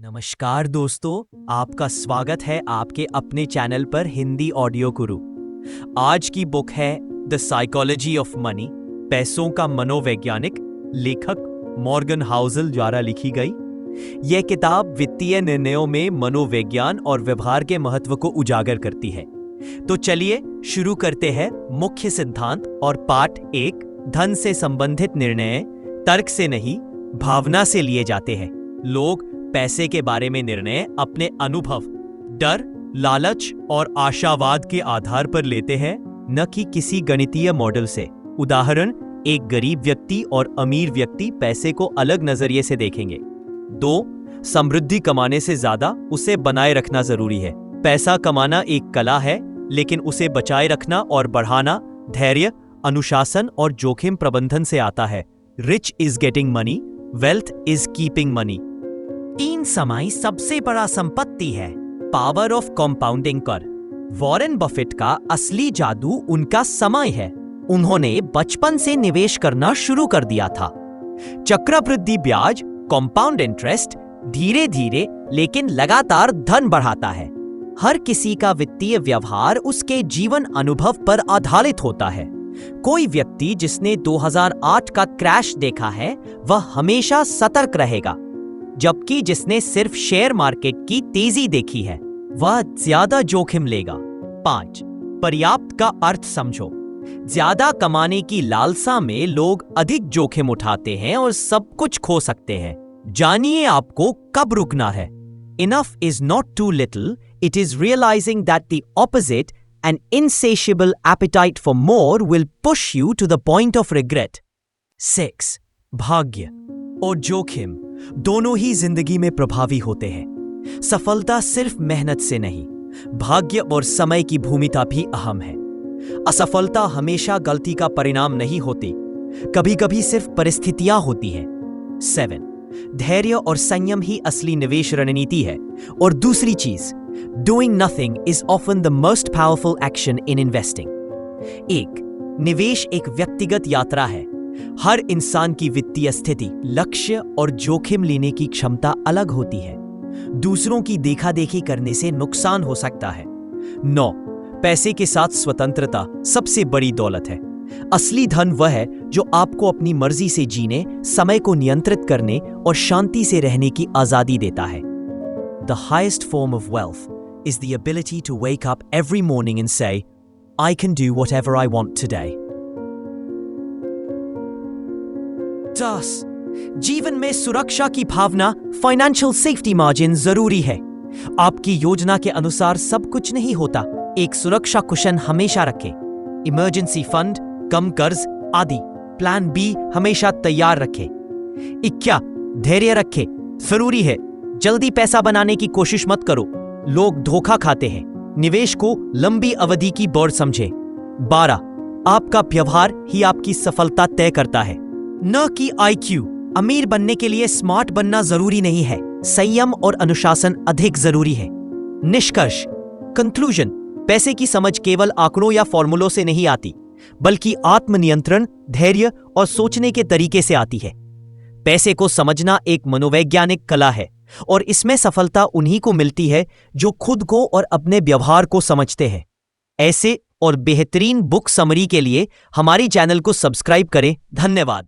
नमस्कार दोस्तों, आपका स्वागत है आपके अपने चैनल पर हिंदी ऑडियो गुरु। आज की बुक है द साइकोलॉजी ऑफ मनी, पैसों का मनोवैज्ञानिक, लेखक मॉर्गन हाउसल द्वारा लिखी गई। यह किताब वित्तीय निर्णयों में मनोविज्ञान और व्यवहार के महत्व को उजागर करती है। तो चलिए शुरू करते हैं। मुख्य सिद्धांत और पाठ 1, धन से संबंधित निर्णय तर्क से नहीं, भावना से लिए जाते हैं। लोग पैसे के बारे में निर्णय अपने अनुभव, डर, लालच और आशावाद के आधार पर लेते हैं, न कि किसी गणितीय मॉडल से। उदाहरण, एक गरीब व्यक्ति और अमीर व्यक्ति पैसे को अलग नजरिए से देखेंगे। 2, समृद्धि कमाने से ज्यादा उसे बनाए रखना जरूरी है। पैसा कमाना एक कला है, लेकिन उसे बचाए रखना और बढ़ाना धैर्य, अनुशासन और जोखिम प्रबंधन से आता है। Rich is getting money, wealth is keeping money. 3 समय सबसे बड़ा संपत्ति है। पावर ऑफ कंपाउंडिंग कर। वॉरेन बफेट का असली जादू उनका समय है। उन्होंने बचपन से निवेश करना शुरू कर दिया था। चक्रवृद्धि ब्याज, कंपाउंड इंटरेस्ट, धीरे धीरे लेकिन लगातार धन बढ़ाता है। हर किसी का वित्तीय व्यवहार उसके जीवन अनुभव पर आधारित होता है। कोई व्यक्ति जिसने 2008 का क्रैश देखा है, वह हमेशा सतर्क रहेगा, जबकि जिसने सिर्फ शेयर मार्केट की तेजी देखी है, वह ज्यादा जोखिम लेगा। 5, पर्याप्त का अर्थ समझो। ज्यादा कमाने की लालसा में लोग अधिक जोखिम उठाते हैं और सब कुछ खो सकते हैं। जानिए आपको कब रुकना है। Enough is not too little, it is realizing that the opposite, an insatiable appetite for more, will push you to the point of regret. 6, भाग्य और जोखिम दोनों ही जिंदगी में प्रभावी होते हैं। सफलता सिर्फ मेहनत से नहीं, भाग्य और समय की भूमिका भी अहम है। असफलता हमेशा गलती का परिणाम नहीं होती, कभी कभी सिर्फ परिस्थितियां होती हैं। 7, धैर्य और संयम ही असली निवेश रणनीति है। और दूसरी चीज, doing nothing is often the most powerful action in investing. 1, निवेश एक व्यक्तिगत यात्रा है। हर इंसान की वित्तीय स्थिति, लक्ष्य और जोखिम लेने की क्षमता अलग होती है। दूसरों की देखा देखी करने से नुकसान हो सकता है। 9, पैसे के साथ स्वतंत्रता सबसे बड़ी दौलत है। असली धन वह है जो आपको अपनी मर्जी से जीने, समय को नियंत्रित करने और शांति से रहने की आजादी देता है। The highest form of wealth is the ability to wake up every morning and say, I can do whatever I want today. 10, जीवन में सुरक्षा की भावना, फाइनेंशियल सेफ्टी मार्जिन जरूरी है। आपकी योजना के अनुसार सब कुछ नहीं होता। एक सुरक्षा कुशन हमेशा रखें। इमरजेंसी फंड, कम कर्ज आदि। प्लान बी हमेशा तैयार रखें। 21, धैर्य रखें। जरूरी है, जल्दी पैसा बनाने की कोशिश मत करो। लोग धोखा खाते हैं। निवेश को लंबी अवधि की दौड़ समझें। 12, आपका व्यवहार ही आपकी सफलता तय करता है, न कि IQ। अमीर बनने के लिए स्मार्ट बनना जरूरी नहीं है, संयम और अनुशासन अधिक जरूरी है। निष्कर्ष, कंक्लूजन, पैसे की समझ केवल आंकड़ों या फॉर्मूलों से नहीं आती, बल्कि आत्मनियंत्रण, धैर्य और सोचने के तरीके से आती है। पैसे को समझना एक मनोवैज्ञानिक कला है, और इसमें सफलता उन्हीं को मिलती है जो खुद को और अपने व्यवहार को समझते हैं। ऐसे और बेहतरीन बुक समरी के लिए हमारी चैनल को सब्सक्राइब करें। धन्यवाद।